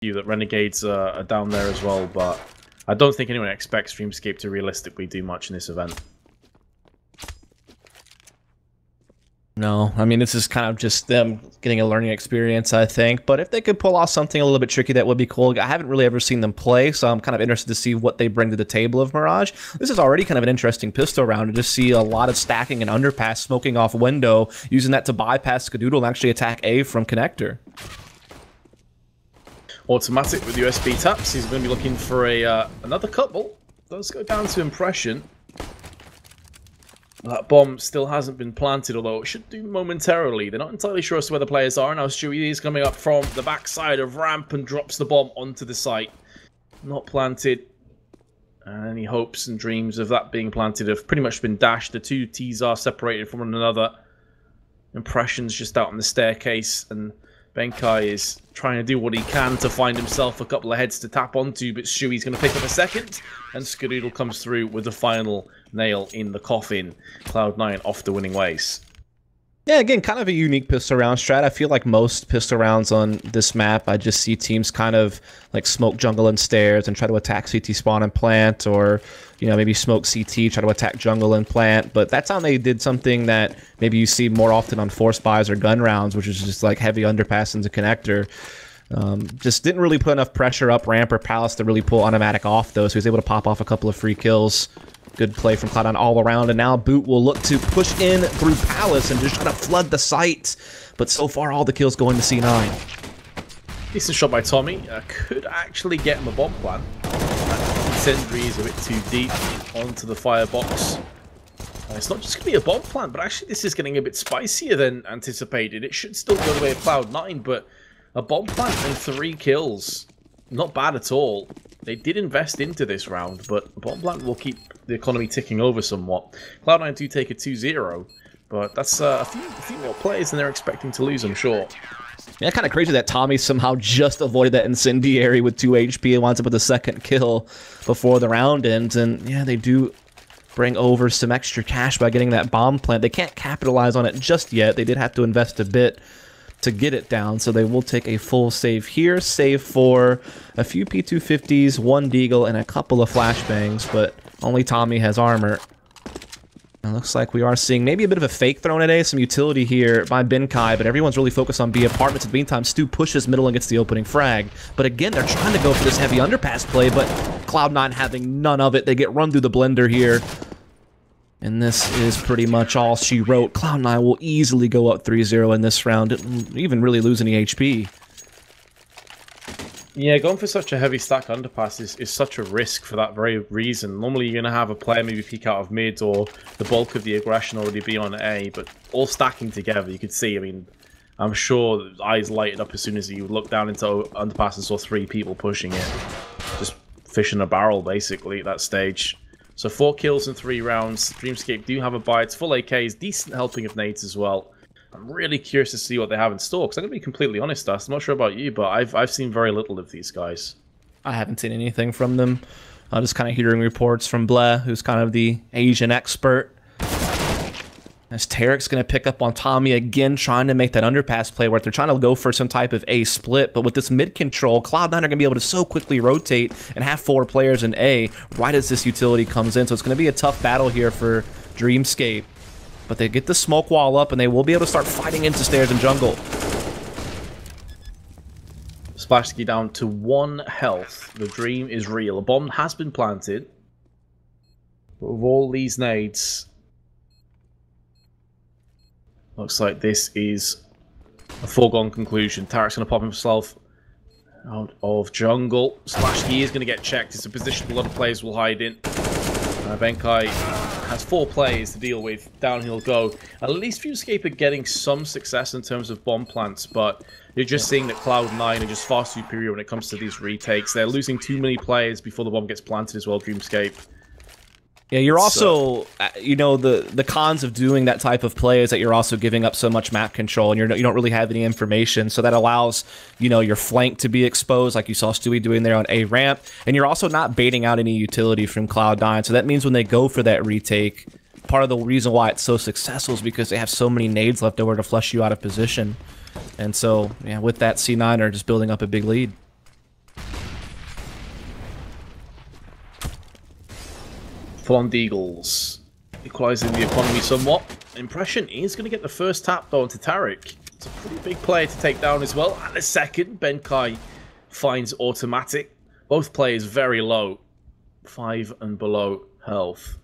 you that Renegades are down there as well, but I don't think anyone expects Dreamscape to realistically do much in this event. No, I mean, this is kind of just them getting a learning experience, I think. But if they could pull off something a little bit tricky, that would be cool. I haven't really ever seen them play, so I'm kind of interested to see what they bring to the table of Mirage. This is already kind of an interesting pistol round to just see a lot of stacking and underpass, smoking off window, using that to bypass Skadoodle and actually attack A from connector. Automatic with USB taps. He's going to be looking for a another couple. Does go down to impression. That bomb still hasn't been planted, although it should do momentarily. They're not entirely sure as to where the players are. Now Stewie is coming up from the backside of ramp and drops the bomb onto the site. Not planted. And any hopes and dreams of that being planted have pretty much been dashed. The two T's are separated from one another. Impression's just out on the staircase, and Benkai is trying to do what he can to find himself a couple of heads to tap onto, but Stewie's going to pick up a second, and Skadoodle comes through with the final nail in the coffin. Cloud9 off the winning ways. Yeah, again, kind of a unique pistol round strat. I feel like most pistol rounds on this map, I just see teams kind of like smoke jungle and stairs and try to attack CT spawn and plant, or, you know, maybe smoke CT, try to attack jungle and plant. But that's how they did something that maybe you see more often on force buys or gun rounds, which is just like heavy underpass into connector. Just didn't really put enough pressure up ramp or palace to really pull automatic off, though, so he was able to pop off a couple of free kills. Good play from Cloud9 all around, and now Boot will look to push in through Palace and just try to flood the site. But so far, all the kills going to C9. Decent shot by Tommy. Could actually get him a bomb plant. Incendiary is a bit too deep onto the firebox. It's not just going to be a bomb plant, but actually this is getting a bit spicier than anticipated. It should still go the way of Cloud9, but a bomb plant and 3 kills. Not bad at all. They did invest into this round, but bomb plant will keep the economy ticking over somewhat. Cloud9 do take a 2-0, but that's a few more players than they're expecting to lose, I'm sure. Yeah, kind of crazy that Tommy somehow just avoided that incendiary with 2 HP and winds up with a second kill before the round ends. And yeah, they do bring over some extra cash by getting that bomb plant. They can't capitalize on it just yet. They did have to invest a bit to get it down, so they will take a full save here, save for a few P250s, 1 deagle, and a couple of flashbangs, but only Tommy has armor. It looks like we are seeing maybe a bit of a fake thrown at A, some utility here by Benkai, but everyone's really focused on B apartments. In the meantime, Stu pushes middle and gets the opening frag. But again, they're trying to go for this heavy underpass play, but Cloud9 having none of it. They get run through the blender here. And this is pretty much all she wrote. Cloud9 will easily go up 3-0 in this round, didn't even really lose any HP. Yeah, going for such a heavy stack underpass is such a risk for that very reason. Normally you're going to have a player maybe peek out of mid or the bulk of the aggression already be on A, but all stacking together, you could see, I mean, I'm sure eyes lighted up as soon as you looked down into underpass and saw 3 people pushing it. Just fish in a barrel, basically, at that stage. So 4 kills in 3 rounds. Dreamscape do have a buy. It's full AKs, decent helping of nades as well. I'm really curious to see what they have in store, because I'm going to be completely honest, Dust. I'm not sure about you, but I've seen very little of these guys. I haven't seen anything from them. I'm just kind of hearing reports from Bleh, who's kind of the Asian expert. As Tarek's going to pick up on Tommy again, trying to make that underpass play where they're trying to go for some type of A split. But with this mid control, Cloud9 are going to be able to so quickly rotate and have 4 players in A right as this utility comes in. So it's going to be a tough battle here for Dreamscape. But they get the smoke wall up and they will be able to start fighting into stairs and jungle. Splashski down to 1 health. The dream is real. A bomb has been planted. But with all these nades, looks like this is a foregone conclusion. Tarek's going to pop himself out of jungle. Splashski is going to get checked. It's a position a lot of players will hide in. Benkai has 4 players to deal with. Down he'll go. At least Dreamscape are getting some success in terms of bomb plants, but you're just seeing that Cloud9 are just far superior when it comes to these retakes. They're losing too many players before the bomb gets planted as well, Dreamscape. Yeah, you're also, you know, the cons of doing that type of play is that you're also giving up so much map control, and you don't really have any information, so that allows, you know, your flank to be exposed, like you saw Stewie doing there on A ramp, and you're also not baiting out any utility from Cloud9, so that means when they go for that retake, part of the reason why it's so successful is because they have so many nades left over to flush you out of position, and so, yeah, with that, C9 are just building up a big lead. Full-on Deagles, equalising the economy somewhat. Impression is going to get the first tap though onto Tarek. It's a pretty big player to take down as well. And the second, Benkai finds Automatic. Both players very low, 5 and below health.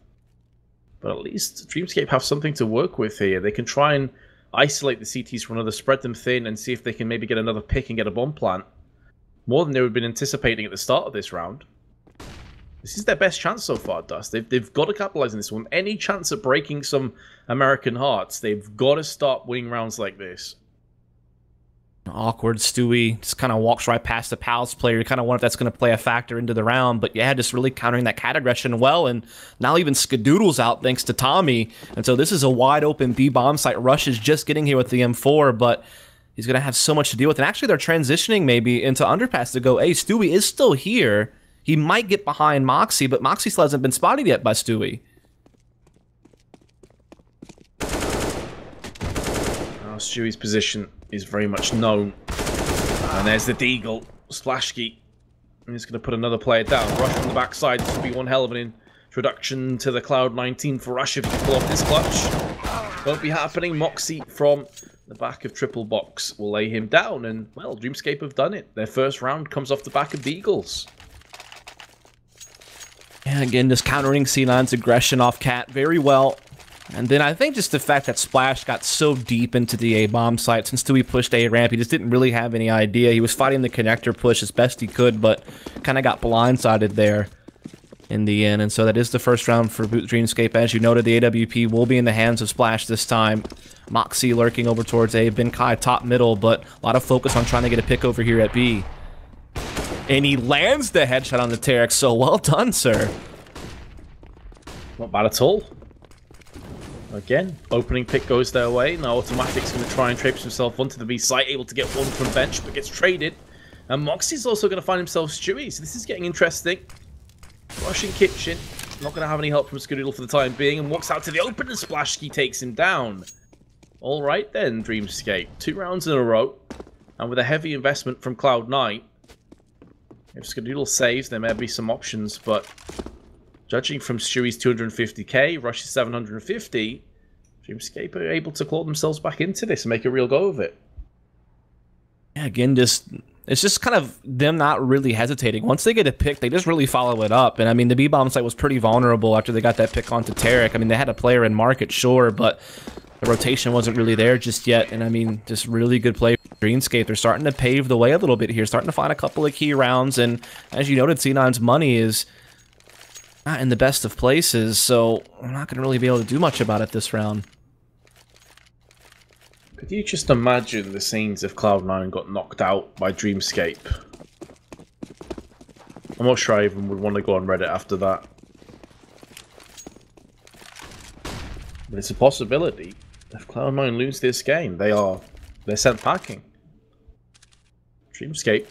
But at least Dreamscape have something to work with here. They can try and isolate the CTs from another, spread them thin, and see if they can maybe get another pick and get a bomb plant. More than they would have been anticipating at the start of this round. This is their best chance so far, Dust. They've got to capitalize on this one. Any chance at breaking some American hearts, they've got to start winning rounds like this. Awkward. Stewie just kind of walks right past the Palace player. You kind of wonder if that's going to play a factor into the round. But yeah, just really countering that cat aggression well. And now even Skadoodle's out thanks to Tommy. And so this is a wide open B bomb site. Rush is just getting here with the M4, but he's going to have so much to deal with. And actually they're transitioning maybe into underpass to go, hey, Stewie is still here. He might get behind Moxie, but Moxie still hasn't been spotted yet by Stewie. Now Stewie's position is very much known. And there's the Deagle, Splashkey. And he's going to put another player down. Rush from the backside. This will be one hell of an introduction to the Cloud9 team for Rush if he can pull off this clutch. Won't be happening. Moxie from the back of Triple Box will lay him down. And, well, Dreamscape have done it. Their first round comes off the back of Deagles. Yeah, again, just countering C9's aggression off Cat very well. And then I think just the fact that Splash got so deep into the A-bomb site, since Stewie pushed A-ramp, he just didn't really have any idea. He was fighting the connector push as best he could, but kind of got blindsided there in the end. And so that is the first round for B.O.O.T. Dreamscape. As you noted, the AWP will be in the hands of Splash this time. Moxie lurking over towards A, Benkai top middle, but a lot of focus on trying to get a pick over here at B. And he lands the headshot on the Tarek, so well done, sir. Not bad at all. Again, opening pick goes their way. Now Automatic's going to try and traipse himself onto the B site, able to get one from bench, but gets traded. And Moxie's also going to find himself Stewie, so this is getting interesting. Rushing Kitchen, not going to have any help from Skadoodle for the time being, and walks out to the open, and Splashkey takes him down. Alright then, Dreamscape. 2 rounds in a row, and with a heavy investment from Cloud9. If Skadoodle saves, there may be some options, but judging from Stewie's 250k, Rush's 750, Dreamscape are able to claw themselves back into this and make a real go of it. Yeah, again, it's just kind of them not really hesitating. Once they get a pick, they just really follow it up. And I mean, the B-bomb site was pretty vulnerable after they got that pick onto Tarek. I mean, they had a player in market, sure, but the rotation wasn't really there just yet. And I mean, just really good play for Dreamscape. They're starting to pave the way a little bit here, starting to find a couple of key rounds. And as you noted, C9's money is not in the best of places, so we're not going to really be able to do much about it this round. Could you just imagine the scenes if Cloud9 got knocked out by Dreamscape? I'm not sure I even would want to go on Reddit after that. But it's a possibility. If Cloud9 lose this game, they're sent packing. Dreamscape.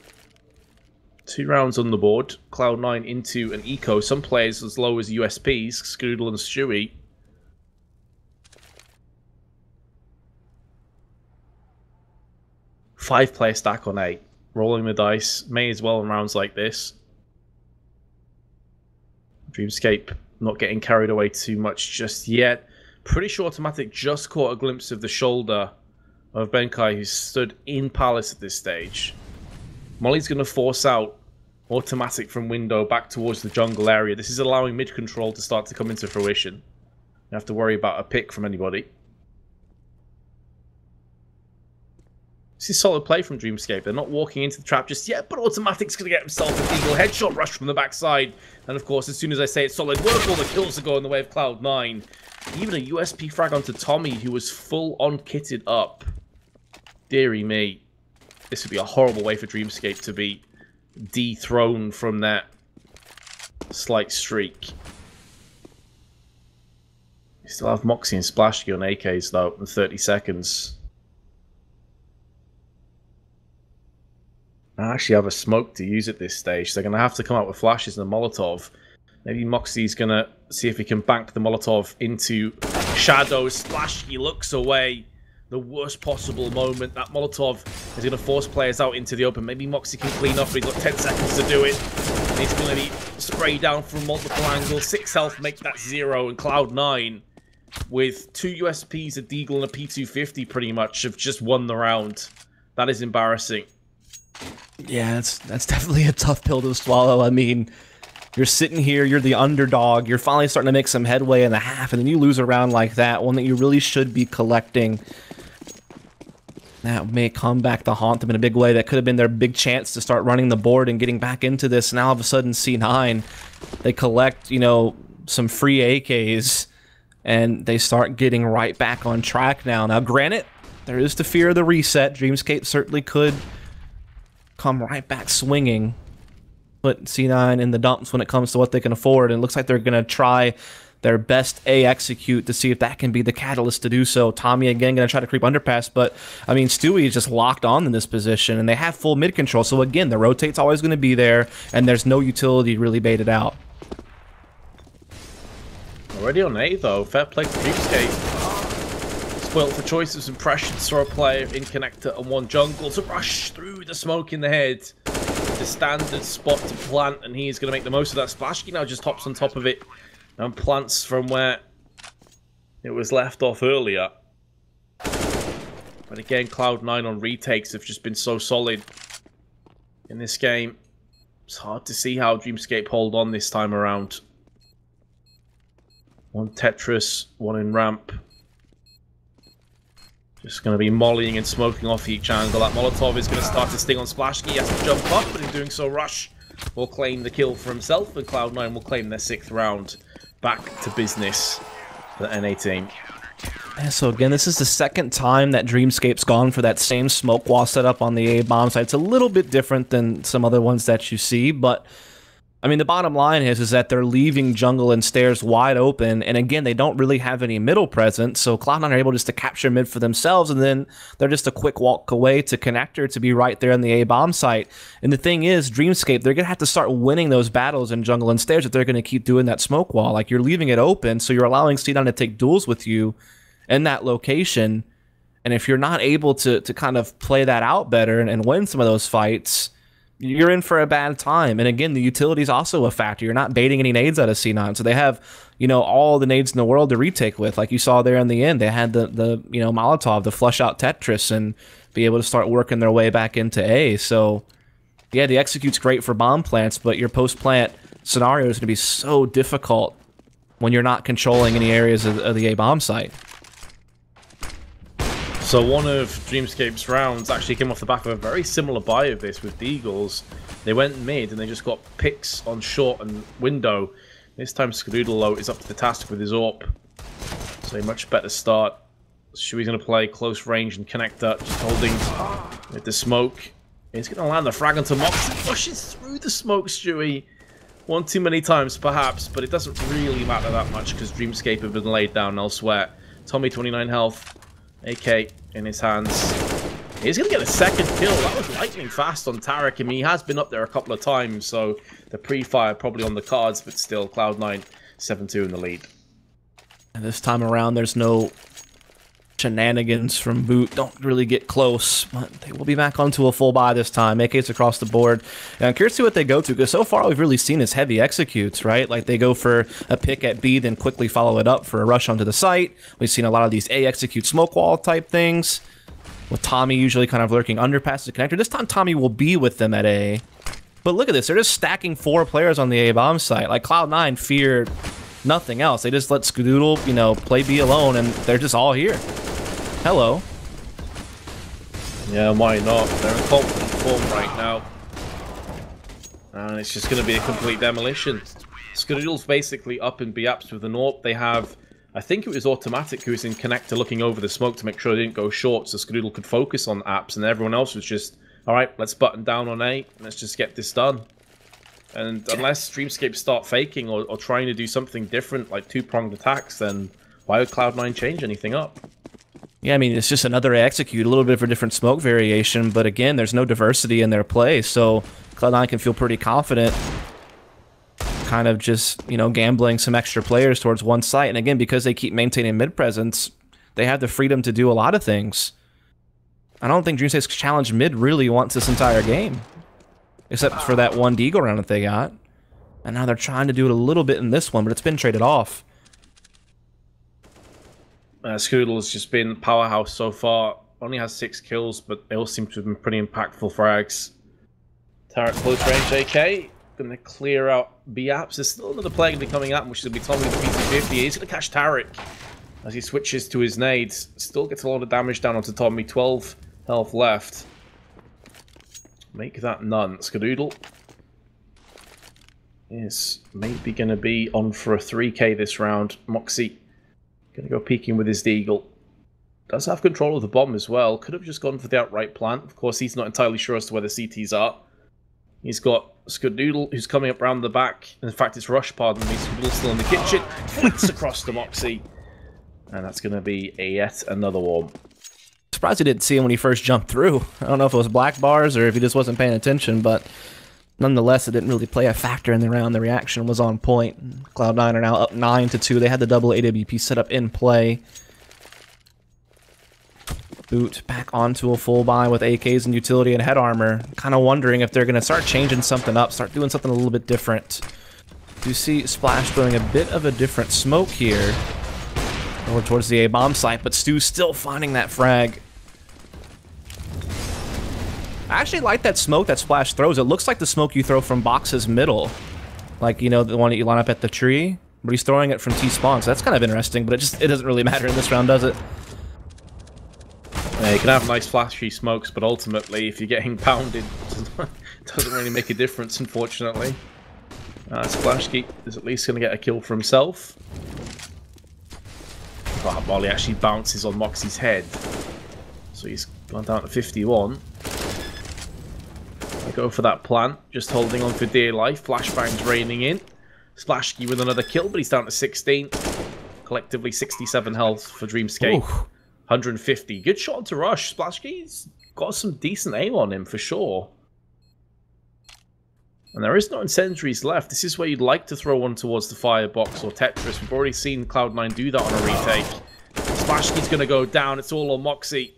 2 rounds on the board. Cloud9 into an eco. Some players as low as USPs, Skadoodle and Stewie. Five-player stack on 8. Rolling the dice. May as well in rounds like this. Dreamscape not getting carried away too much just yet. Pretty sure Automatic just caught a glimpse of the shoulder of Benkai, who stood in Palace at this stage. Molly's going to force out Automatic from window back towards the jungle area. This is allowing mid control to start to come into fruition. You don't have to worry about a pick from anybody. This is solid play from Dreamscape. They're not walking into the trap just yet, but Automatic's going to get himself a Deagle headshot rush from the backside. And of course, as soon as I say it's solid work, all the kills are going the way of Cloud9. Even a USP frag onto Tommy, who was full-on kitted up. Deary me. This would be a horrible way for Dreamscape to be dethroned from that slight streak. You still have Moxie and Splashkey on AKs, though, in 30 seconds. I actually have a smoke to use at this stage. They're going to have to come out with flashes and a Molotov. Maybe Moxie's going to see if he can bank the Molotov into shadows. Splashkey looks away. The worst possible moment. That Molotov is going to force players out into the open. Maybe Moxie can clean up, but he's got 10 seconds to do it. And he's going to be spray down from multiple angles. 6 health, make that 0, and Cloud9, with 2 USPs, a Deagle, and a P250 pretty much, have just won the round. That is embarrassing. Yeah, that's definitely a tough pill to swallow. I mean, you're sitting here, you're the underdog, you're finally starting to make some headway in the half, and then you lose a round like that, one that you really should be collecting. That may come back to haunt them in a big way. That could have been their big chance to start running the board and getting back into this. Now all of a sudden C9, they collect, you know, some free AKs, and they start getting right back on track now. Now granted, there is the fear of the reset. Dreamscape certainly could come right back swinging. Put C9 in the dumps when it comes to what they can afford, and it looks like they're going to try their best A execute to see if that can be the catalyst to do so. Tommy again going to try to creep underpass, but I mean Stewie is just locked on in this position, and they have full mid control. So again, the rotate's always going to be there, and there's no utility really baited out. Already on A though, fair play to Dreamscape. Spoiled for choices and pressure to throw a player in connector and 1 jungle to rush through the smoke in the head. The standard spot to plant, and he is going to make the most of that. Splashkey now just hops on top of it and plants from where it was left off earlier. But again, Cloud9 on retakes have just been so solid in this game. It's hard to see how Dreamscape hold on this time around. 1 Tetris, 1 in ramp. Just going to be mollying and smoking off each angle. That Molotov is going to start to sting on Splashkey. He has to jump up, but in doing so, Rush will claim the kill for himself, and Cloud9 will claim their 6th round. Back to business for the NA team. Yeah, so again, this is the 2nd time that Dreamscape's gone for that same smoke wall setup on the A bomb side. It's a little bit different than some other ones that you see, but I mean, the bottom line is that they're leaving jungle and stairs wide open, and again, they don't really have any middle presence, so Cloud9 are able just to capture mid for themselves, and then they're just a quick walk away to connector to be right there in the A-bomb site. And the thing is, Dreamscape, they're going to have to start winning those battles in jungle and stairs if they're going to keep doing that smoke wall. Like, you're leaving it open, so you're allowing C9 to take duels with you in that location, and if you're not able to kind of play that out better and win some of those fights, you're in for a bad time. And again, the utility is also a factor. You're not baiting any nades out of C9, so they have, you know, all the nades in the world to retake with. Like you saw there in the end, they had the you know, Molotov to flush out Tetris and be able to start working their way back into A. So yeah, the execute's great for bomb plants, but your post-plant scenario is going to be so difficult when you're not controlling any areas of the A bomb site. So one of Dreamscape's rounds actually came off the back of a very similar buy of this with the Eagles. They went mid and they just got picks on short and window. This time Skadoodle is up to the task with his AWP. So a much better start. Stewie's going to play close range and connector, just holding with the smoke. He's going to land the frag onto Mox. He pushes through the smoke, Stewie. One too many times perhaps, but it doesn't really matter that much because Dreamscape have been laid down elsewhere. Tommy 29 health. AK in his hands. He's going to get a 2nd kill. That was lightning fast on Tarek. I mean, he has been up there a couple of times, so the pre-fire probably on the cards, but still, Cloud9 7-2 in the lead. And this time around, there's no shenanigans from B.O.O.T. Don't really get close, but they will be back onto a full buy this time. AKs across the board. And I'm curious to see what they go to, because so far we've really seen is heavy executes, right? Like they go for a pick at B, then quickly follow it up for a rush onto the site. We've seen a lot of these A execute smoke wall type things, with Tommy usually kind of lurking underpass the connector. This time Tommy will be with them at A. But look at this, they're just stacking 4 players on the A bomb site. Like Cloud9 feared nothing else. They just let Skadoodle, you know, play B alone, and they're just all here. Hello. Yeah, why not? They're in confident form right now. And it's just going to be a complete demolition. Skadoodle's basically up in B-Apps with an AWP. They have, I think it was Automatic who was in connector looking over the smoke to make sure they didn't go short so Skadoodle could focus on apps, and everyone else was just, alright, let's button down on A, let's just get this done. And unless Dreamscape start faking or trying to do something different, like 2-pronged attacks, then why would Cloud9 change anything up? Yeah, I mean, it's just another execute, a little bit of a different smoke variation, but again, there's no diversity in their play, so Cloud9 can feel pretty confident kind of just, you know, gambling some extra players towards one site. And again, because they keep maintaining mid-presence, they have the freedom to do a lot of things. I don't think Dreamscape's challenge mid really wants this entire game, except for that one Deagle round that they got. And now they're trying to do it a little bit in this one, but it's been traded off. Scoodle's just been powerhouse so far. Only has 6 kills, but they all seem to have been pretty impactful frags. Tarek close range AK. Going to clear out B.O.O.T.dS. There's still another player going to be coming at him, which is going to be Tommy with the PT50. He's going to catch Tarek as he switches to his nades. Still gets a lot of damage down onto Tommy. 12 health left. Make that none. Skadoodle is maybe going to be on for a 3k this round. Moxie going to go peeking with his Deagle. Does have control of the bomb as well. Could have just gone for the outright plant. Of course, he's not entirely sure as to where the CTs are. He's got Skadoodle, who's coming up round the back. In fact, it's Rush, pardon me. Skadoodle's still in the kitchen. Flicks across to Moxie. And that's going to be yet another one. Surprised he didn't see him when he first jumped through. I don't know if it was black bars or if he just wasn't paying attention, but nonetheless, it didn't really play a factor in the round. The reaction was on point. Cloud9 are now up 9-2. They had the double AWP set up in play. Boot back onto a full buy with AKs and utility and head armor. Kind of wondering if they're going to start changing something up, start doing something a little bit different. You see Splash throwing a bit of a different smoke here over towards the A-bomb site, but Stu's still finding that frag. I actually like that smoke that Splash throws. It looks like the smoke you throw from box's middle. Like, you know, the one that you line up at the tree. But he's throwing it from T-spawn, so that's kind of interesting, but it doesn't really matter in this round, does it? Yeah, you can have nice flashy smokes, but ultimately, if you're getting pounded, it doesn't really make a difference, unfortunately. Splashkey is at least going to get a kill for himself. But Molly actually bounces on Moxie's head. So he's gone down to 51. I go for that plant, just holding on for dear life. Flashbang's raining in. Splashkey with another kill, but he's down to 16. Collectively 67 health for Dreamscape. Ooh. 150. Good shot to Rush. Splashkey's got some decent aim on him for sure. And there is no incendiaries left. This is where you'd like to throw one towards the firebox or Tetris. We've already seen Cloud9 do that on a retake. Splashkey's going to go down. It's all on Moxie.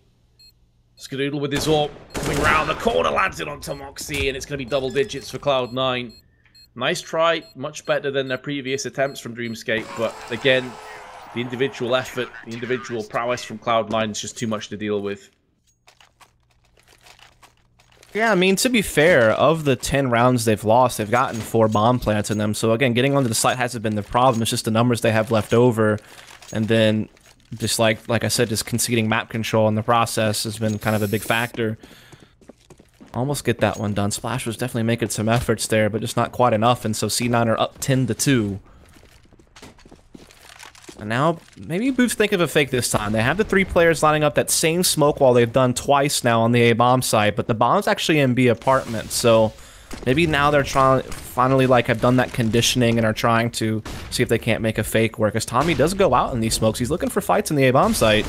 Skadoodle with his AWP coming round the corner, lands it onto Moxie, and it's going to be double digits for Cloud9. Nice try. Much better than their previous attempts from Dreamscape. But again, the individual effort, the individual prowess from Cloud9 is just too much to deal with. Yeah, I mean, to be fair, of the 10 rounds they've lost, they've gotten 4 bomb plants in them. So again, getting onto the site hasn't been the problem. It's just the numbers they have left over. And then, just like I said, just conceding map control in the process has been kind of a big factor. Almost get that one done. Splash was definitely making some efforts there, but just not quite enough. And so C9 are up 10-2. And now, maybe Boots think of a fake this time. They have the 3 players lining up that same smoke wall they've done twice now on the A-bomb site, but the bomb's actually in B apartment, so maybe now they're trying, finally, like, have done that conditioning and are trying to see if they can't make a fake work, as Tommy does go out in these smokes. He's looking for fights in the A-bomb site.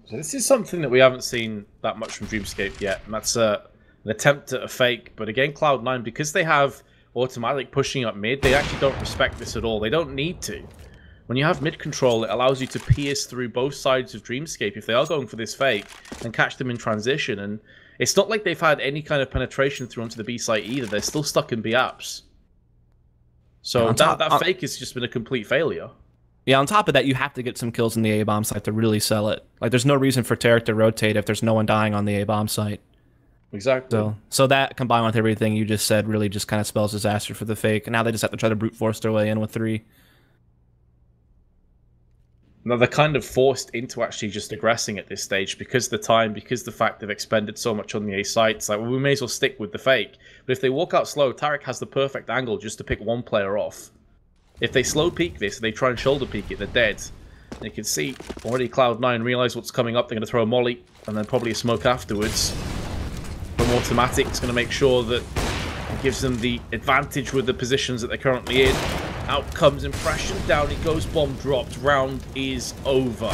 So this is something that we haven't seen that much from Dreamscape yet, and that's an attempt at a fake, but again, Cloud9, because they have automatic pushing up mid, they actually don't respect this at all. They don't need to. When you have mid control, it allows you to pierce through both sides of Dreamscape if they are going for this fake and catch them in transition. And it's not like they've had any kind of penetration through onto the B site either. They're still stuck in B.O.P.S. So that fake has just been a complete failure. Yeah, on top of that, you have to get some kills in the A-bomb site to really sell it. Like, there's no reason for Tarek to rotate if there's no one dying on the A-bomb site. Exactly. So that, combined with everything you just said, really just kind of spells disaster for the fake. And now they just have to try to brute force their way in with 3. Now they're kind of forced into actually just aggressing at this stage because the time, because the fact they've expended so much on the A site. It's like, well, we may as well stick with the fake. But if they walk out slow, Tarek has the perfect angle just to pick one player off. If they slow peek this, they try and shoulder peek it, they're dead. And you can see already Cloud9 realize what's coming up. They're going to throw a molly and then probably a smoke afterwards. From automatic, it's going to make sure that it gives them the advantage with the positions that they're currently in. Out comes Impression, down it goes, bomb dropped, round is over.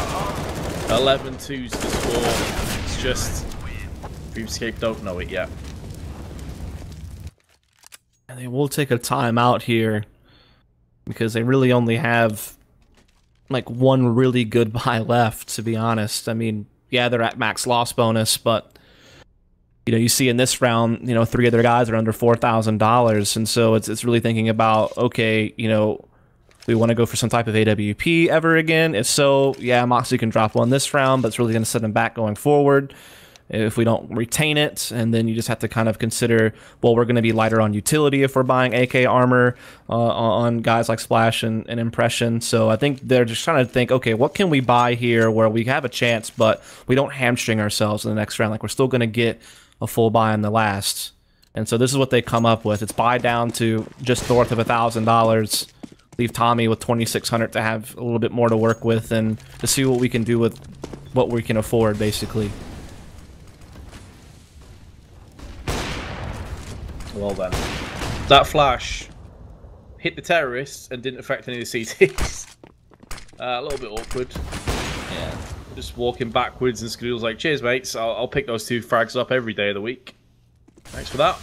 11-2's the score. It's just Dreamscape don't know it yet. And they will take a timeout here because they really only have like one really good buy left, to be honest. I mean, yeah, they're at max loss bonus, but You know, you see in this round, you know, 3 other guys are under $4,000, and so it's really thinking about, okay, you know, we want to go for some type of AWP ever again. If so, yeah, Moxie can drop one this round, but it's really going to set him back going forward if we don't retain it. And then you just have to kind of consider, well, we're going to be lighter on utility if we're buying AK armor on guys like Splash and Impression. So I think they're just trying to think, okay, what can we buy here where we have a chance, but we don't hamstring ourselves in the next round? Like, we're still going to get a full buy in the last. And so this is what they come up with. It's buy down to just north of $1,000. Leave Tommy with 2,600 to have a little bit more to work with and to see what we can do with what we can afford, basically. Well then, that flash hit the terrorists and didn't affect any of the CTs. A little bit awkward. Yeah, just walking backwards, and Skadoodle's like, "Cheers, mates. I'll pick those 2 frags up every day of the week. Thanks for that."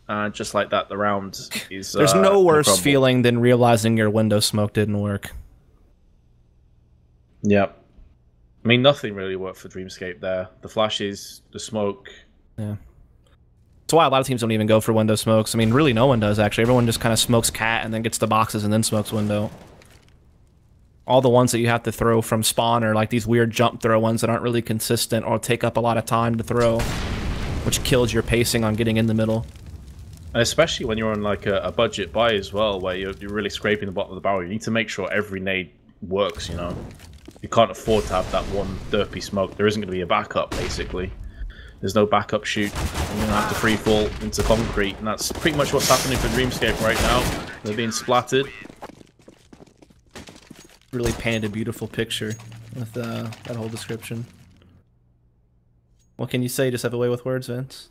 And just like that, the round is... There's no worse feeling than realizing your window smoke didn't work. Yep. I mean, nothing really worked for Dreamscape there. The flashes, the smoke. Yeah. That's why a lot of teams don't even go for window smokes. I mean, really no one does, actually. Everyone just kind of smokes cat and then gets the boxes and then smokes window. All the ones that you have to throw from spawn are like these weird jump throw ones that aren't really consistent or take up a lot of time to throw, which kills your pacing on getting in the middle. And especially when you're on like a budget buy as well, where you're really scraping the bottom of the barrel. You need to make sure every nade works, you know. You can't afford to have that one derpy smoke. There isn't going to be a backup, basically. There's no backup shoot. You're going to have to free fall into concrete. And that's pretty much what's happening for Dreamscape right now. They're being splattered. Really painted a beautiful picture with that whole description. What can you say? Just have a way with words, Vince?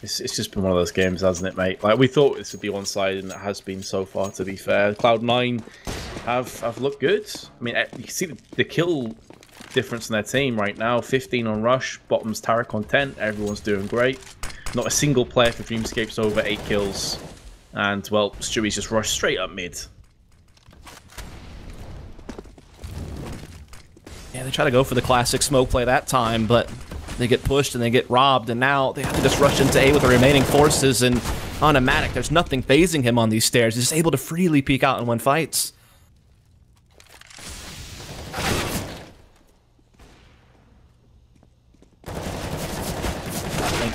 It's just been one of those games, hasn't it, mate? Like, we thought this would be one-sided, and it has been so far, to be fair. Cloud9 have looked good. I mean, you can see the kill difference in their team right now. 15 on Rush, bottom's Tarek on 10. Everyone's doing great. Not a single player for Dreamscape's over 8 kills. And, well, Stewie's just rushed straight up mid. Yeah, they try to go for the classic smoke play that time, but they get pushed and they get robbed, and now they have to just rush into A with the remaining forces, and on Amatic, there's nothing phasing him on these stairs. He's just able to freely peek out and win fights.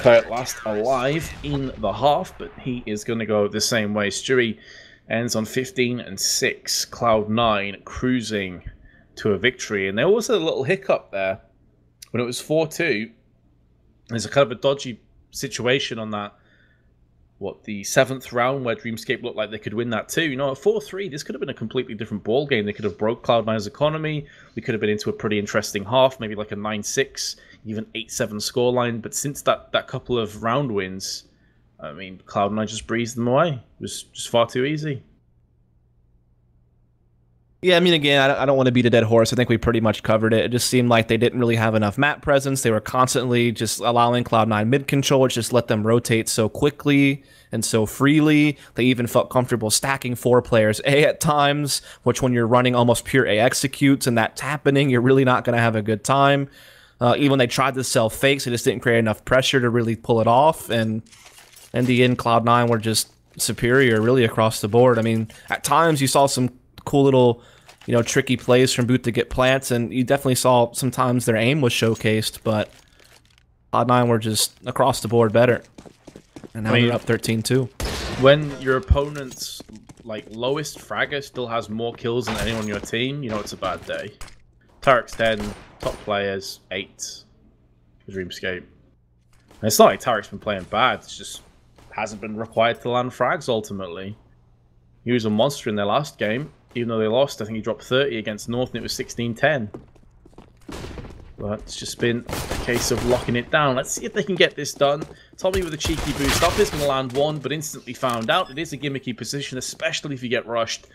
At last alive in the half, but he is going to go the same way. Stewie ends on 15 and 6. Cloud9 cruising to a victory, and there was a little hiccup there when it was 4-2. There's a kind of a dodgy situation on that, the 7th round, where Dreamscape looked like they could win that too. You know, at 4-3, this could have been a completely different ball game. They could have broke Cloud9's economy. We could have been into a pretty interesting half, maybe like a 9-6, even 8-7 scoreline. But since that couple of round wins, I mean, Cloud9 just breezed them away. It was just far too easy. Yeah, I mean, again, I don't want to beat a dead horse. I think we pretty much covered it. It just seemed like they didn't really have enough map presence. They were constantly just allowing Cloud9 mid control, which just let them rotate so quickly and so freely. They even felt comfortable stacking 4 players A at times, which when you're running almost pure A executes and that's happening, you're really not going to have a good time. Even when they tried to sell fakes, they just didn't create enough pressure to really pull it off. And in the end, Cloud9 were just superior really across the board. I mean, at times you saw some cool little, you know, tricky plays from B.O.O.T. to get plants, and you definitely saw sometimes their aim was showcased, but Cloud9 were just across the board better. And now they're up 13-2. When your opponent's like lowest fragger still has more kills than anyone on your team, you know it's a bad day. Tarek's 10, top players 8 for Dreamscape. And it's not like Tarek's been playing bad, it's just hasn't been required to land frags ultimately. He was a monster in their last game. Even though they lost, I think he dropped 30 against North and it was 16-10. But it's just been a case of locking it down. Let's see if they can get this done. Tommy with a cheeky boost up is going to land one, but instantly found out. It is a gimmicky position, especially if you get rushed.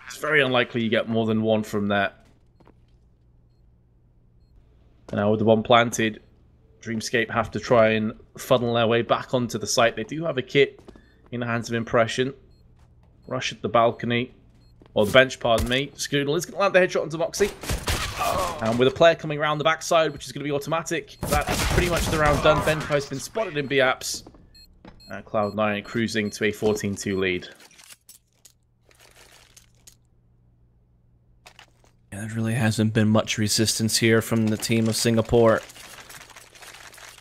It's very unlikely you get more than one from that. And now with the bomb planted, Dreamscape have to try and funnel their way back onto the site. They do have a kit in the hands of Impression. Rush at the balcony. Or the bench, pardon me. Skadoodle is going to land the headshot onto Moxie. And with a player coming around the backside, which is going to be automatic, that's pretty much the round done. Benko has been spotted in B.O.O.T.dS. And Cloud9 cruising to a 14-2 lead. Yeah, there really hasn't been much resistance here from the team of Singapore.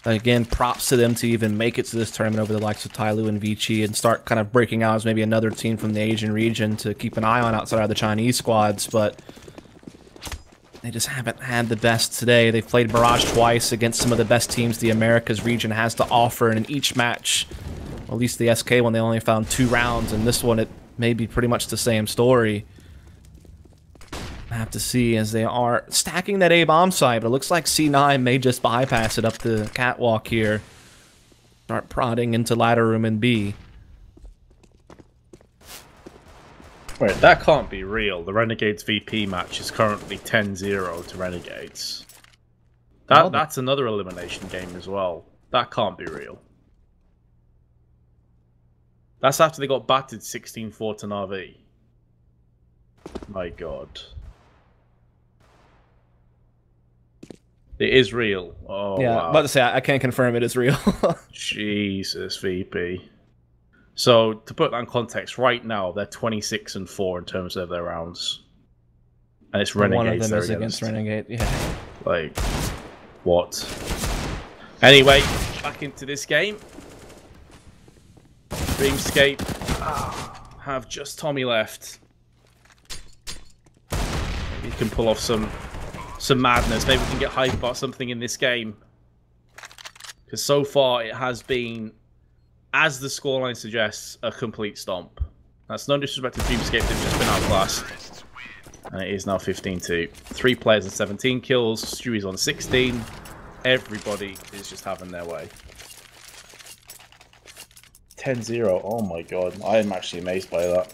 Again, props to them to even make it to this tournament over the likes of Tyloo and Vici and start kind of breaking out as maybe another team from the Asian region to keep an eye on outside of the Chinese squads, but they just haven't had the best today. They've played Mirage twice against some of the best teams the Americas region has to offer, and in each match, at least the SK one, they only found 2 rounds, and this one, it may be pretty much the same story. I have to see as they are stacking that A-bomb site, but it looks like C9 may just bypass it up the catwalk here. Start prodding into ladder room in B. Wait, that can't be real. The Renegades VP match is currently 10-0 to Renegades. That's another elimination game as well. That can't be real. That's after they got battered 16-4 to Na'Vi. My god. It is real. Oh, yeah, wow. I'm about to say, I can't confirm it is real. Jesus, VP. So, to put that in context, right now, they're 26-4 in terms of their rounds. And it's Renegades. One of them is against Renegade, yeah. Like, what? Anyway, back into this game. Dreamscape have just Tommy left. Maybe he can pull off some madness. Maybe we can get hype about something in this game. Because so far it has been, as the scoreline suggests, a complete stomp. That's no disrespect to Dreamscape, they've just been outclassed. And it is now 15-2. 3 players and 17 kills. Stewie's on 16. Everybody is just having their way. 10-0. Oh my god. I am actually amazed by that.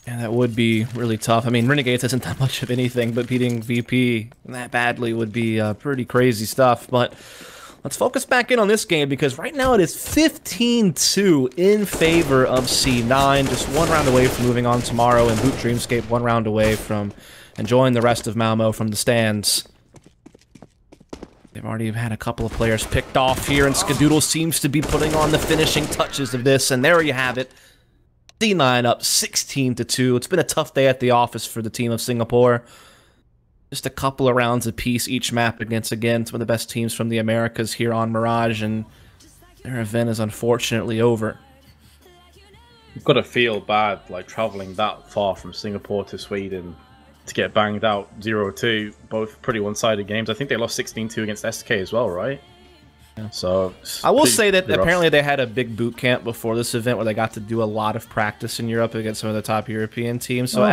Yeah, that would be really tough. I mean, Renegades isn't that much of anything, but beating VP that badly would be pretty crazy stuff. But let's focus back in on this game, because right now it is 15-2 in favor of C9. Just 1 round away from moving on tomorrow, and B.O.O.T. Dreamscape 1 round away from enjoying the rest of Malmö from the stands. They've already had a couple of players picked off here, and Skadoodle seems to be putting on the finishing touches of this, and there you have it. C9 up 16-2. It's been a tough day at the office for the team of Singapore. Just a couple of rounds apiece each map against, again, some of the best teams from the Americas here on Mirage, and their event is unfortunately over. You've got to feel bad, like, travelling that far from Singapore to Sweden to get banged out 0-2. Both pretty one-sided games. I think they lost 16-2 against SK as well, right? Yeah. So I will say that apparently they had a big boot camp before this event where they got to do a lot of practice in Europe against some of the top European teams. So at